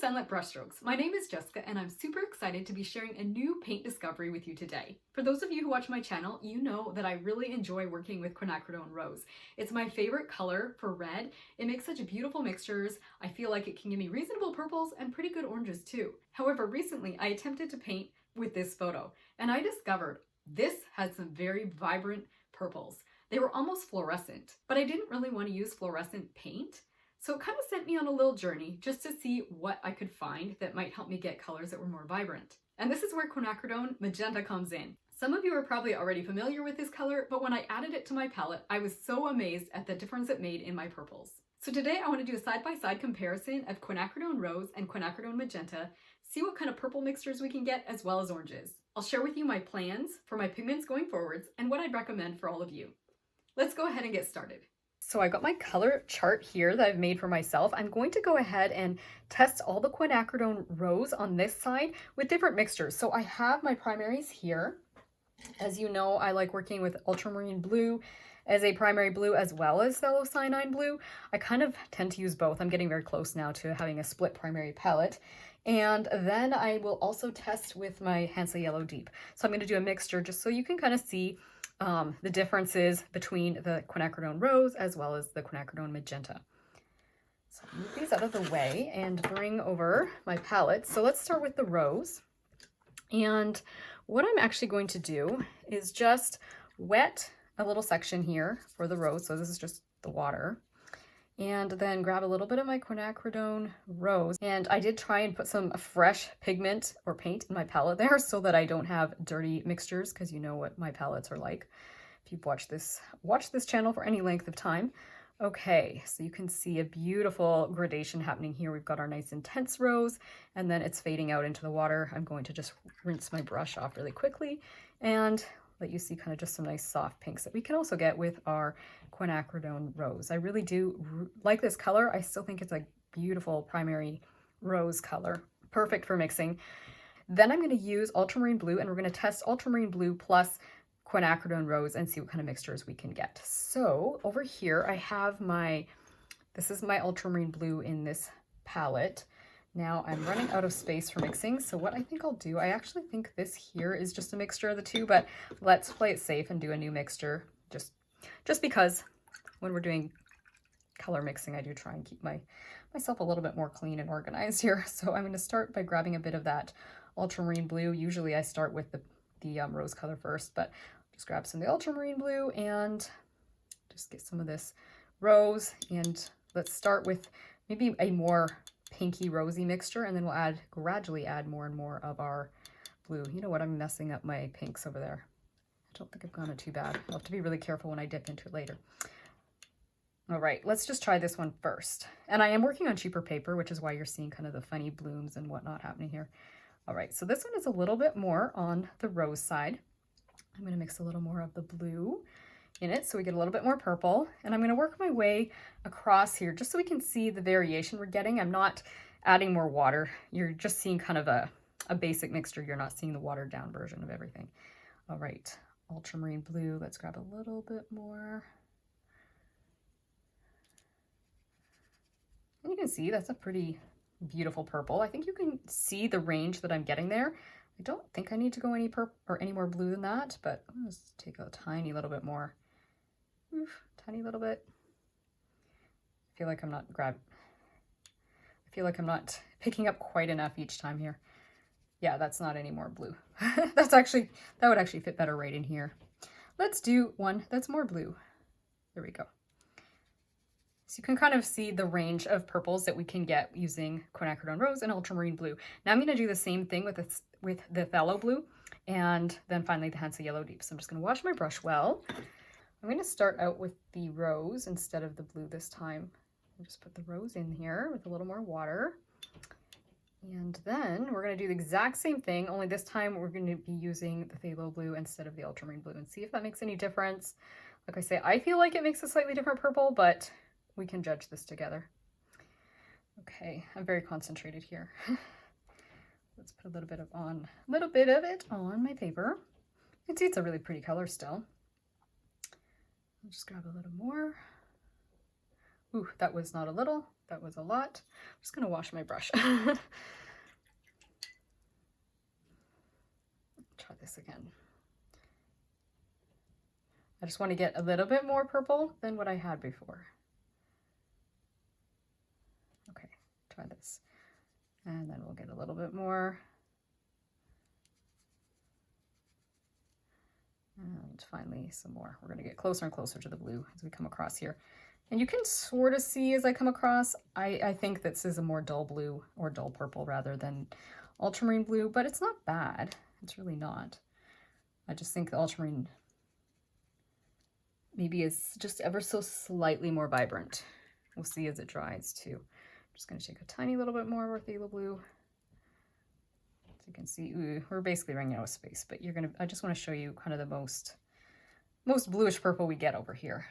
Sunlit Brushstrokes. My name is Jessica and I'm super excited to be sharing a new paint discovery with you today. For those of you who watch my channel, you know that I really enjoy working with Quinacridone Rose. It's my favorite color for red. It makes such beautiful mixtures. I feel like it can give me reasonable purples and pretty good oranges too. However, recently I attempted to paint with this photo and I discovered this had some very vibrant purples. They were almost fluorescent, but I didn't really want to use fluorescent paint. So it kind of sent me on a little journey just to see what I could find that might help me get colors that were more vibrant. And this is where Quinacridone Magenta comes in. Some of you are probably already familiar with this color, but when I added it to my palette, I was so amazed at the difference it made in my purples. So today I want to do a side-by-side comparison of Quinacridone Rose and Quinacridone Magenta, see what kind of purple mixtures we can get as well as oranges. I'll share with you my plans for my pigments going forwards and what I'd recommend for all of you. Let's go ahead and get started. So I got my color chart here that I've made for myself. I'm going to go ahead and test all the Quinacridone Rose on this side with different mixtures. So I have my primaries here. As you know, I like working with ultramarine blue as a primary blue as well as cyanide blue. I kind of tend to use both. I'm getting very close now to having a split primary palette. And then I will also test with my Hansa Yellow Deep. So I'm going to do a mixture just so you can kind of see the differences between the Quinacridone Rose as well as the Quinacridone Magenta. So I'll move these out of the way and bring over my palette. So let's start with the Rose. And what I'm actually going to do is just wet a little section here for the Rose. So this is just the water. And then grab a little bit of my Quinacridone Rose. And I did try and put some fresh pigment or paint in my palette there so that I don't have dirty mixtures, because you know what my palettes are like if you've watched this channel for any length of time. Okay, so you can see a beautiful gradation happening here. We've got our nice intense rose and then it's fading out into the water. I'm going to just rinse my brush off really quickly and let you see kind of just some nice soft pinks that we can also get with our Quinacridone Rose. I really do like this color. I still think it's a beautiful primary rose color, perfect for mixing. Then I'm going to use ultramarine blue and we're going to test ultramarine blue plus Quinacridone Rose and see what kind of mixtures we can get. So over here I have this is my ultramarine blue in this palette. Now I'm running out of space for mixing, so what I think I'll do, I actually think this here is just a mixture of the two, but let's play it safe and do a new mixture just because when we're doing color mixing, I do try and keep myself a little bit more clean and organized here. So I'm going to start by grabbing a bit of that ultramarine blue. Usually I start with the rose color first, but just grab some of the ultramarine blue and just get some of this rose. And let's start with maybe a more pinky rosy mixture, and then we'll gradually add more and more of our blue. You know what, I'm messing up my pinks over there. I don't think I've gone too bad. I'll have to be really careful when I dip into it later. All right, let's just try this one first. And I am working on cheaper paper, which is why you're seeing kind of the funny blooms and whatnot happening here. All right, so this one is a little bit more on the rose side. I'm going to mix a little more of the blue in it so we get a little bit more purple, and I'm going to work my way across here just so we can see the variation we're getting. I'm not adding more water. You're just seeing kind of a basic mixture. You're not seeing the watered down version of everything. All right, ultramarine blue, let's grab a little bit more. And you can see that's a pretty beautiful purple. I think you can see the range that I'm getting there. I don't think I need to go any more blue than that, but I'm going to take a tiny little bit more. Oof, tiny little bit. I feel like I'm not picking up quite enough each time here. Yeah, that's not any more blue. That would actually fit better right in here. Let's do one that's more blue. There we go. So you can kind of see the range of purples that we can get using Quinacridone Rose and ultramarine blue. Now I'm going to do the same thing with the phthalo blue and then finally the Hansa Yellow Deep. So I'm just going to wash my brush well. I'm going to start out with the rose instead of the blue this time. I'll just put the rose in here with a little more water. And then we're going to do the exact same thing, only this time we're going to be using the phthalo blue instead of the ultramarine blue and see if that makes any difference. Like I say, I feel like it makes a slightly different purple, but we can judge this together. Okay, I'm very concentrated here. Let's put a little bit of it on my paper. You can see it's a really pretty color still. I'll just grab a little more. Ooh, that was not a little, that was a lot. I'm just gonna wash my brush. Try this again. I just want to get a little bit more purple than what I had before. Okay, try this. And then we'll get a little bit more. And finally some more. We're going to get closer and closer to the blue as we come across here. And you can sort of see as I come across, I think this is a more dull blue, or dull purple rather than ultramarine blue, but it's not bad. It's really not. I just think the ultramarine maybe is just ever so slightly more vibrant. We'll see as it dries too. I'm just going to take a tiny little bit more of phthalo blue. So you can see, ooh, we're basically running out of space, but I just want to show you kind of the most bluish purple we get over here.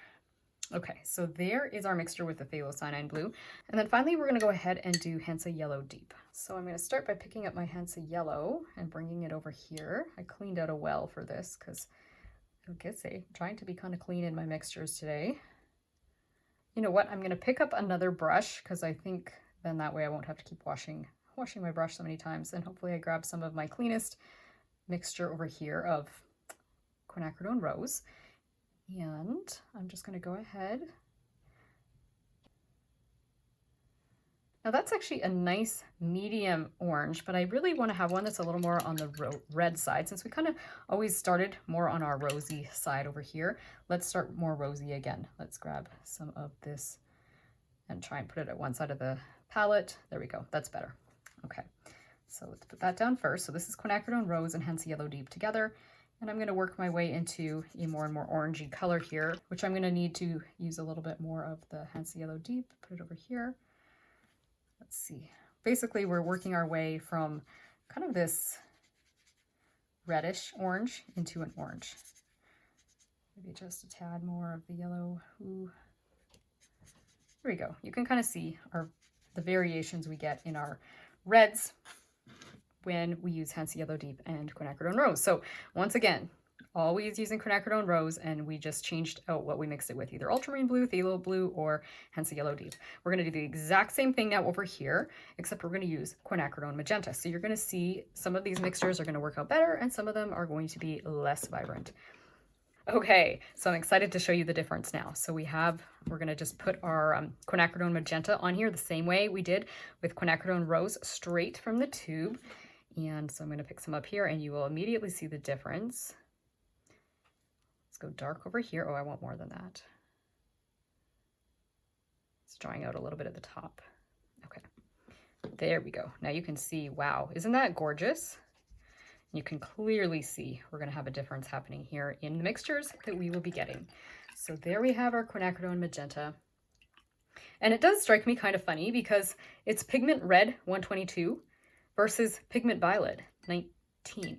Okay, so there is our mixture with the phthalocyanine blue. And then finally, we're going to go ahead and do Hansa Yellow Deep. So I'm going to start by picking up my Hansa Yellow and bringing it over here. I cleaned out a well for this because I'm trying to be kind of clean in my mixtures today. You know what? I'm going to pick up another brush because I think then that way I won't have to keep washing my brush so many times. And hopefully I grab some of my cleanest mixture over here of Quinacridone Rose. And I'm just going to go ahead. Now that's actually a nice medium orange, but I really want to have one that's a little more on the red side since we kind of always started more on our rosy side over here. Let's start more rosy again. Let's grab some of this and try and put it at one side of the palette. There we go. That's better. Okay, so let's put that down first. So this is Quinacridone Rose and Hansa Yellow Deep together. And I'm going to work my way into a more and more orangey color here, which I'm going to need to use a little bit more of the Hansa Yellow Deep. Put it over here. Let's see. Basically, we're working our way from kind of this reddish orange into an orange. Maybe just a tad more of the yellow. Ooh. There we go. You can kind of see the variations we get in our reds when we use Hansa Yellow Deep and Quinacridone Rose. So once again, always using Quinacridone Rose, and we just changed out what we mixed it with, either ultramarine blue, phthalo blue, or Hansa Yellow Deep. We're going to do the exact same thing now over here, except we're going to use Quinacridone Magenta. So you're going to see some of these mixtures are going to work out better, and some of them are going to be less vibrant. Okay, so I'm excited to show you the difference now. So we're going to just put our Quinacridone Magenta on here the same way we did with Quinacridone Rose, straight from the tube. And so I'm going to pick some up here and you will immediately see the difference. Let's go dark over here. Oh, I want more than that. It's drying out a little bit at the top. Okay, there we go. Now you can see, wow, isn't that gorgeous? You can clearly see we're going to have a difference happening here in the mixtures that we will be getting. So there we have our Quinacridone Magenta. And it does strike me kind of funny because it's pigment red 122 versus pigment violet 19.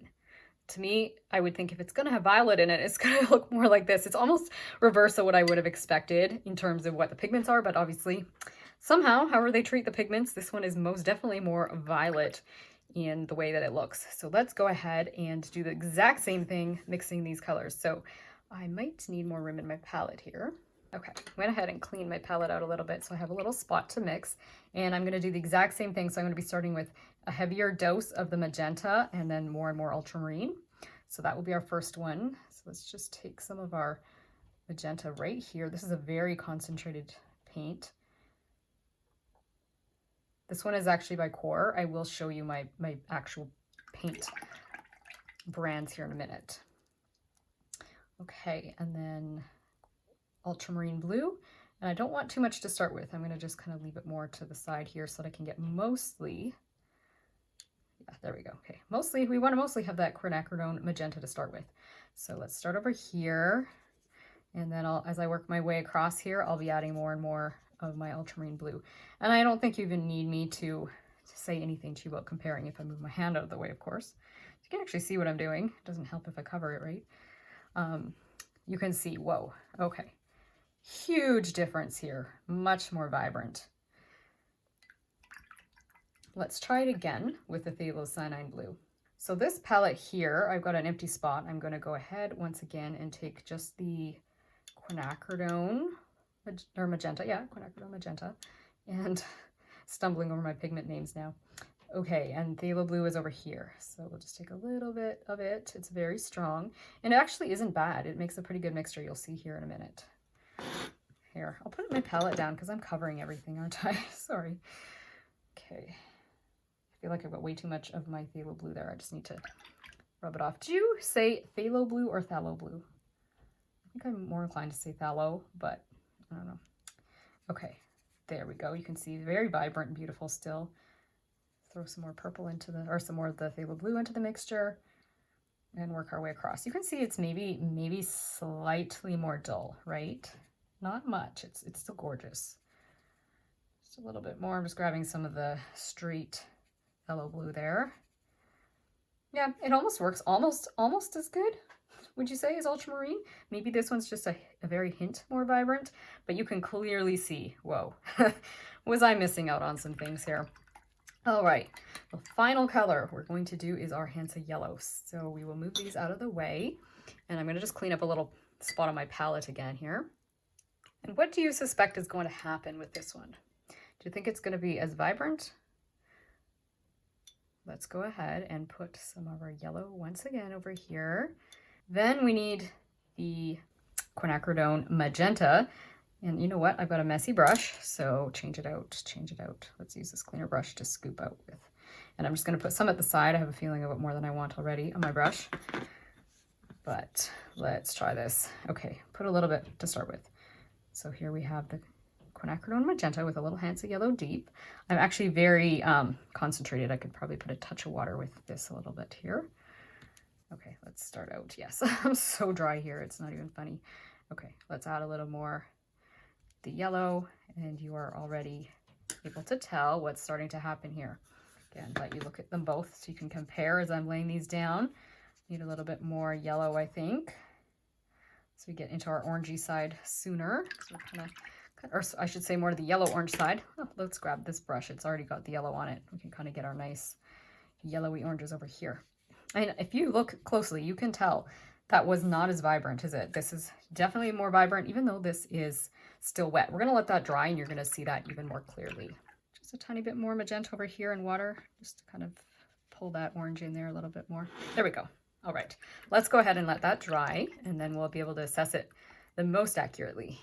To me, I would think if it's going to have violet in it, it's going to look more like this. It's almost reverse of what I would have expected in terms of what the pigments are, but obviously somehow, however they treat the pigments, this one is most definitely more violet in the way that it looks. So let's go ahead and do the exact same thing, mixing these colors. So I might need more room in my palette here. Okay, went ahead and cleaned my palette out a little bit so I have a little spot to mix, and I'm going to do the exact same thing. So I'm going to be starting with a heavier dose of the magenta and then more and more ultramarine. So that will be our first one. So let's just take some of our magenta right here. This is a very concentrated paint. This one is actually by Core. I will show you my actual paint brands here in a minute. Okay, and then ultramarine blue. And I don't want too much to start with. I'm going to just kind of leave it more to the side here so that I can get mostly, yeah, there we go. Okay, we want to mostly have that Quinacridone Magenta to start with. So let's start over here. And then as I work my way across here, I'll be adding more and more of my ultramarine blue. And I don't think you even need me to say anything to you about comparing if I move my hand out of the way, of course. You can actually see what I'm doing. It doesn't help if I cover it, right? You can see, whoa, okay. Huge difference here, much more vibrant. Let's try it again with the phthalocyanine blue. So this palette here, I've got an empty spot. I'm going to go ahead once again and take just the Quinacridone or Magenta, yeah, Quinacridone Magenta, and stumbling over my pigment names now. Okay, and phthalo blue is over here. So we'll just take a little bit of it. It's very strong, and it actually isn't bad. It makes a pretty good mixture. You'll see here in a minute. Here, I'll put my palette down because I'm covering everything, aren't I? Sorry. Okay. I feel like I've got way too much of my phthalo blue there. I just need to rub it off. Do you say phthalo blue or phthalo blue? I think I'm more inclined to say phthalo, but I don't know. Okay, there we go. You can see very vibrant and beautiful still. Throw some more purple into the, or some more of the phthalo blue into the mixture and work our way across. You can see it's maybe slightly more dull, right? Not much. It's still gorgeous. Just a little bit more. I'm just grabbing some of the straight phthalo blue there. Yeah, it almost works almost as good, would you say, as ultramarine? Maybe this one's just a very hint more vibrant, but you can clearly see, whoa, was I missing out on some things here? All right, the final color we're going to do is our Hansa yellow. So we will move these out of the way, and I'm going to just clean up a little spot on my palette again here. And what do you suspect is going to happen with this one? Do you think it's going to be as vibrant? Let's go ahead and put some of our yellow once again over here. Then we need the Quinacridone Magenta. And you know what? I've got a messy brush, so change it out, change it out. Let's use this cleaner brush to scoop out with. And I'm just going to put some at the side. I have a feeling of it more than I want already on my brush. But let's try this. Okay, put a little bit to start with. So here we have the Quinacridone Magenta with a little Hansa yellow deep. I'm actually very concentrated. I could probably put a touch of water with this a little bit here. Okay, let's start out. Yes, I'm so dry here. It's not even funny. Okay, let's add a little more the yellow, and you are already able to tell what's starting to happen here. Again, let you look at them both so you can compare as I'm laying these down. Need a little bit more yellow, I think, so we get into our orangey side sooner. So we're or I should say more to the yellow-orange side. Oh, let's grab this brush. It's already got the yellow on it. We can kind of get our nice yellowy oranges over here. And if you look closely, you can tell that was not as vibrant, is it? This is definitely more vibrant, even though this is still wet. We're going to let that dry, and you're going to see that even more clearly. Just a tiny bit more magenta over here in water, just to kind of pull that orange in there a little bit more. There we go. All right, let's go ahead and let that dry, and then we'll be able to assess it the most accurately.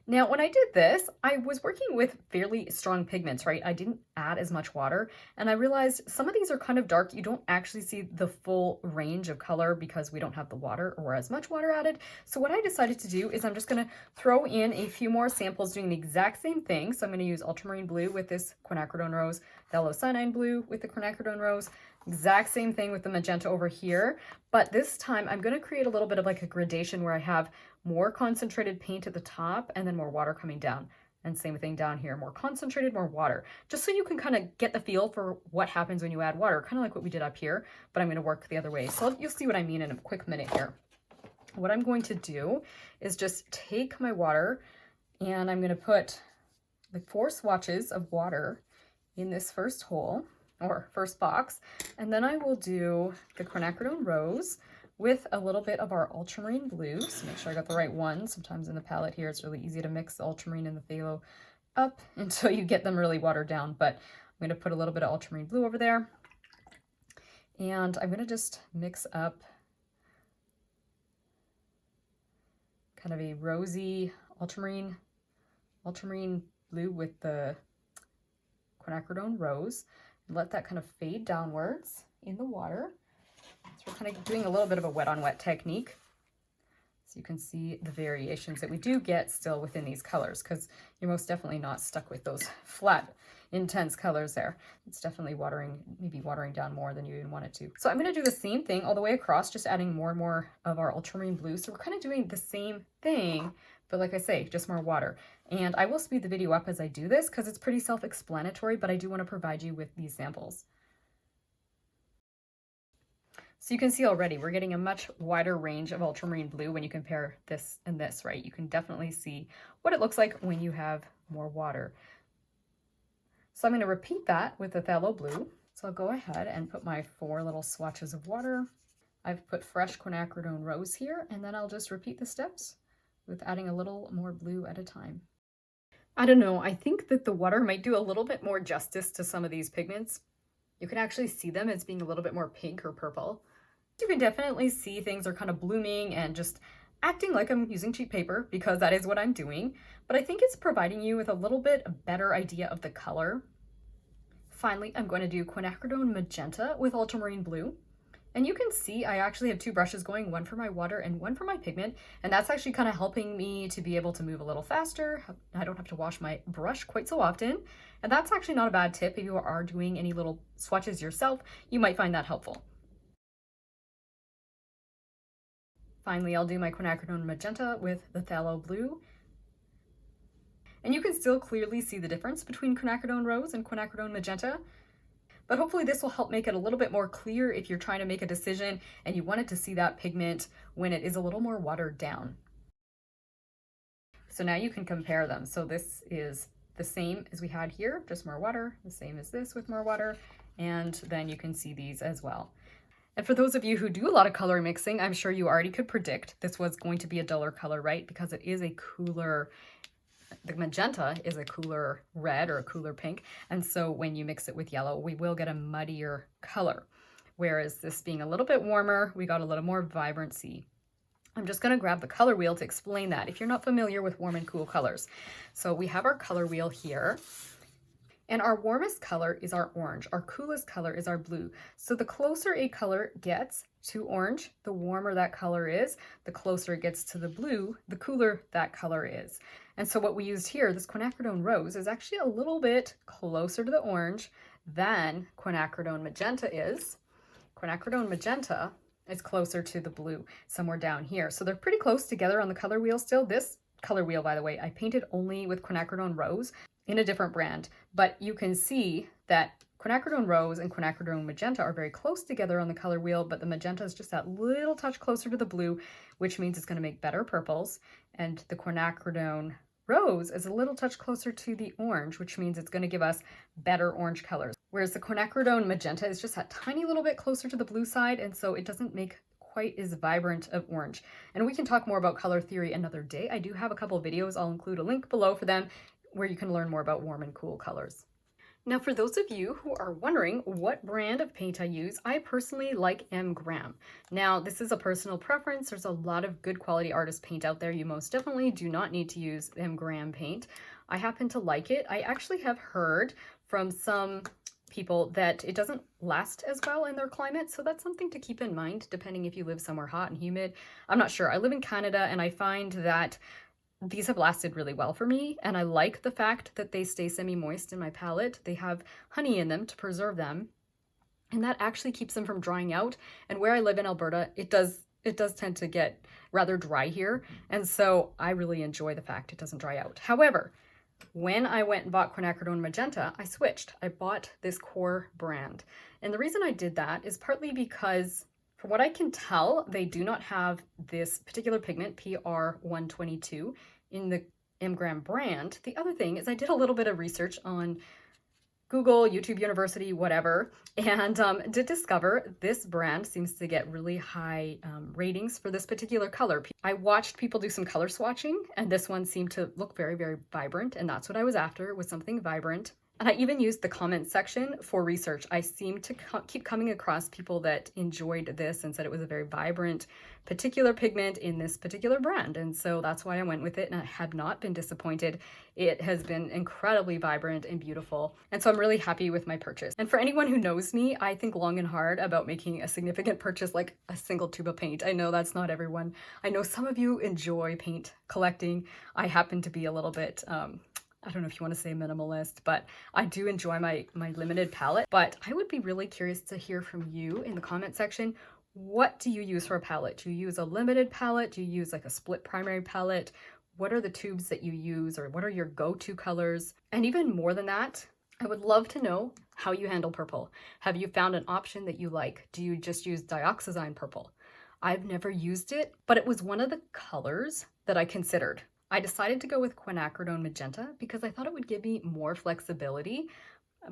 Now, when I did this, I was working with fairly strong pigments, right? I didn't add as much water, and I realized some of these are kind of dark. You don't actually see the full range of color because we don't have the water or as much water added. So what I decided to do is I'm just gonna throw in a few more samples doing the exact same thing. So I'm gonna use ultramarine blue with this Quinacridone Rose, phthalocyanine blue with the Quinacridone Rose, exact same thing with the magenta over here. But this time I'm gonna create a little bit of like a gradation where I have more concentrated paint at the top and then more water coming down. And same thing down here, more concentrated, more water. Just so you can kind of get the feel for what happens when you add water, kind of like what we did up here, but I'm going to work the other way. So you'll see what I mean in a quick minute here. What I'm going to do is just take my water and I'm going to put like 4 swatches of water in this first hole or first box. And then I will do the Quinacridone Rose with a little bit of our ultramarine blue. So make sure I got the right one. Sometimes in the palette here, it's really easy to mix the ultramarine and the phthalo up until you get them really watered down. But I'm going to put a little bit of ultramarine blue over there. And I'm going to just mix up kind of a rosy ultramarine blue with the Quinacridone Rose. And let that kind of fade downwards in the water. So we're kind of doing a little bit of a wet on wet technique. So you can see the variations that we do get still within these colors, because you're most definitely not stuck with those flat, intense colors there. It's definitely maybe watering down more than you even want it to. So I'm going to do the same thing all the way across, just adding more and more of our ultramarine blue. So we're kind of doing the same thing, but like I say, just more water. And I will speed the video up as I do this because it's pretty self-explanatory, but I do want to provide you with these samples. So you can see already we're getting a much wider range of ultramarine blue when you compare this and this, right? You can definitely see what it looks like when you have more water. So I'm going to repeat that with the phthalo blue. So I'll go ahead and put my 4 little swatches of water. I've put fresh Quinacridone Rose here, and then I'll just repeat the steps with adding a little more blue at a time. I don't know, I think that the water might do a little bit more justice to some of these pigments. You can actually see them as being a little bit more pink or purple. You can definitely see things are kind of blooming and just acting like I'm using cheap paper, because that is what I'm doing. But I think it's providing you with a little bit better idea of the color. Finally, I'm going to do Quinacridone Magenta with ultramarine blue. And you can see I actually have two brushes going, one for my water and one for my pigment. And that's actually kind of helping me to be able to move a little faster. I don't have to wash my brush quite so often. And that's actually not a bad tip. If you are doing any little swatches yourself, you might find that helpful. Finally, I'll do my Quinacridone Magenta with the Phthalo Blue. And you can still clearly see the difference between Quinacridone Rose and Quinacridone Magenta. But hopefully this will help make it a little bit more clear if you're trying to make a decision and you wanted to see that pigment when it is a little more watered down. So now you can compare them. So this is the same as we had here, just more water, the same as this with more water, and then you can see these as well. And for those of you who do a lot of color mixing, I'm sure you already could predict this was going to be a duller color, right? Because it is a cooler, the magenta is a cooler red or a cooler pink. And so when you mix it with yellow, we will get a muddier color. Whereas this being a little bit warmer, we got a little more vibrancy. I'm just going to grab the color wheel to explain that if you're not familiar with warm and cool colors. So we have our color wheel here. And our warmest color is our orange. Our coolest color is our blue. So the closer a color gets to orange, the warmer that color is. The closer it gets to the blue, the cooler that color is. And so what we used here, this Quinacridone Rose, is actually a little bit closer to the orange than Quinacridone Magenta is. Quinacridone Magenta is closer to the blue, somewhere down here. So they're pretty close together on the color wheel still. This color wheel, by the way, I painted only with Quinacridone Rose in a different brand, but you can see that Quinacridone Rose and Quinacridone Magenta are very close together on the color wheel, but the magenta is just that little touch closer to the blue, which means it's going to make better purples, and the Quinacridone Rose is a little touch closer to the orange, which means it's going to give us better orange colors. Whereas the Quinacridone Magenta is just that tiny little bit closer to the blue side, and so it doesn't make quite as vibrant of orange. And we can talk more about color theory another day. I do have a couple of videos. I'll include a link below for them where you can learn more about warm and cool colors. Now, for those of you who are wondering what brand of paint I use, I personally like M. Graham. Now, this is a personal preference. There's a lot of good quality artist paint out there. You most definitely do not need to use M. Graham paint. I happen to like it. I actually have heard from some people that it doesn't last as well in their climate, so that's something to keep in mind depending if you live somewhere hot and humid. I'm not sure. I live in Canada and I find that these have lasted really well for me, and I like the fact that they stay semi-moist in my palette. They have honey in them to preserve them, and that actually keeps them from drying out. And where I live in Alberta, it does tend to get rather dry here, and so I really enjoy the fact it doesn't dry out. However, when I went and bought Quinacridone Magenta, I switched. I bought this core brand, and the reason I did that is partly because, from what I can tell, they do not have this particular pigment, PR122, in the M. Graham brand. The other thing is I did a little bit of research on Google, YouTube University, whatever, and did discover this brand seems to get really high ratings for this particular color. I watched people do some color swatching, and this one seemed to look very, very vibrant, and that's what I was after, was something vibrant. And I even used the comment section for research. I seem to keep coming across people that enjoyed this and said it was a very vibrant particular pigment in this particular brand. And so that's why I went with it, and I have not been disappointed. It has been incredibly vibrant and beautiful. And so I'm really happy with my purchase. And for anyone who knows me, I think long and hard about making a significant purchase like a single tube of paint. I know that's not everyone. I know some of you enjoy paint collecting. I happen to be a little bit, I don't know if you want to say minimalist, but I do enjoy my limited palette. But I would be really curious to hear from you in the comment section. What do you use for a palette? Do you use a limited palette? Do you use like a split primary palette? What are the tubes that you use, or what are your go-to colors? And even more than that, I would love to know how you handle purple. Have you found an option that you like? Do you just use dioxazine purple? I've never used it, but it was one of the colors that I considered. I decided to go with Quinacridone Magenta because I thought it would give me more flexibility,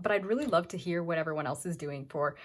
but I'd really love to hear what everyone else is doing for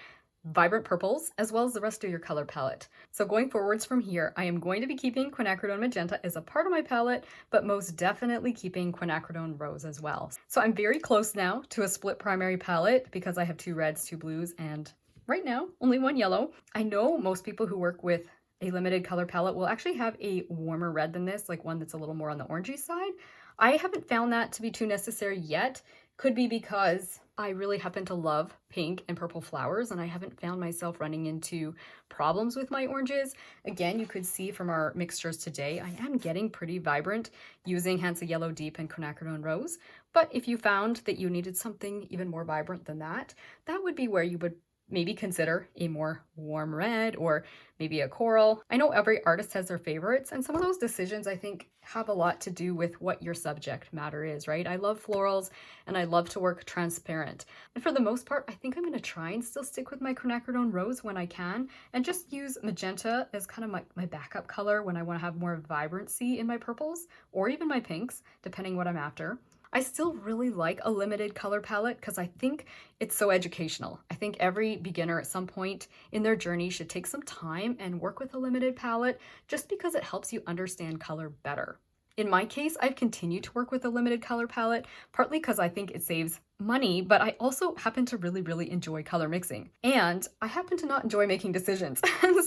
vibrant purples, as well as the rest of your color palette. So going forwards from here, I am going to be keeping Quinacridone Magenta as a part of my palette, but most definitely keeping Quinacridone Rose as well. So I'm very close now to a split primary palette because I have 2 reds, 2 blues, and right now only 1 yellow. I know most people who work with a limited color palette will actually have a warmer red than this, like one that's a little more on the orangey side. I haven't found that to be too necessary yet. Could be because I really happen to love pink and purple flowers, and I haven't found myself running into problems with my oranges. Again, you could see from our mixtures today, I am getting pretty vibrant using Hansa Yellow Deep and Quinacridone Rose. But if you found that you needed something even more vibrant than that, that would be where you would maybe consider a more warm red or maybe a coral. I know every artist has their favorites, and some of those decisions I think have a lot to do with what your subject matter is, right? I love florals and I love to work transparent. And for the most part, I think I'm gonna try and still stick with my Quinacridone Rose when I can and just use magenta as kind of my backup color when I wanna have more vibrancy in my purples or even my pinks, depending what I'm after. I still really like a limited color palette because I think it's so educational. I think every beginner at some point in their journey should take some time and work with a limited palette just because it helps you understand color better. In my case, I've continued to work with a limited color palette, partly because I think it saves money, but I also happen to really enjoy color mixing. And I happen to not enjoy making decisions.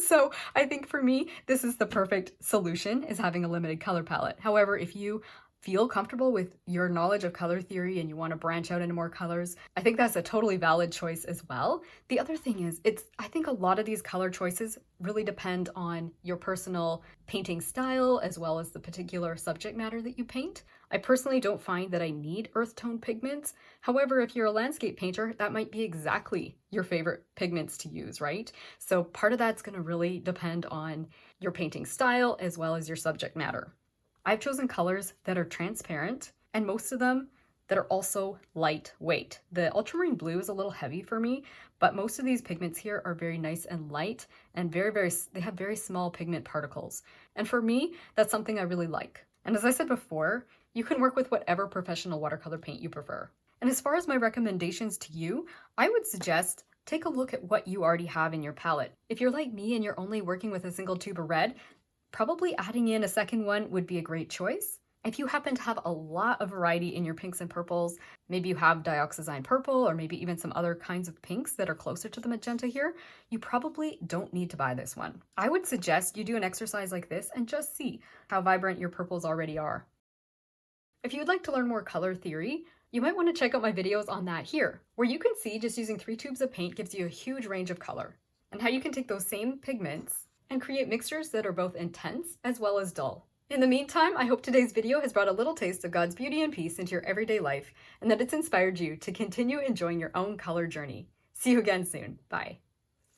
So I think for me, this is the perfect solution, is having a limited color palette. However, if you feel comfortable with your knowledge of color theory and you want to branch out into more colors, I think that's a totally valid choice as well. The other thing is, I think a lot of these color choices really depend on your personal painting style as well as the particular subject matter that you paint. I personally don't find that I need earth tone pigments. However, if you're a landscape painter, that might be exactly your favorite pigments to use, right? So part of that's going to really depend on your painting style as well as your subject matter. I've chosen colors that are transparent and most of them that are also lightweight. The ultramarine blue is a little heavy for me, but most of these pigments here are very nice and light and they have very small pigment particles. And for me, that's something I really like. And as I said before, you can work with whatever professional watercolor paint you prefer. And as far as my recommendations to you, I would suggest take a look at what you already have in your palette. If you're like me and you're only working with a single tube of red, probably adding in a second one would be a great choice. If you happen to have a lot of variety in your pinks and purples, maybe you have dioxazine purple or maybe even some other kinds of pinks that are closer to the magenta here, you probably don't need to buy this one. I would suggest you do an exercise like this and just see how vibrant your purples already are. If you'd like to learn more color theory, you might want to check out my videos on that here, where you can see just using 3 tubes of paint gives you a huge range of color, and how you can take those same pigments and create mixtures that are both intense as well as dull. In the meantime, I hope today's video has brought a little taste of God's beauty and peace into your everyday life, and that it's inspired you to continue enjoying your own color journey. See you again soon. Bye.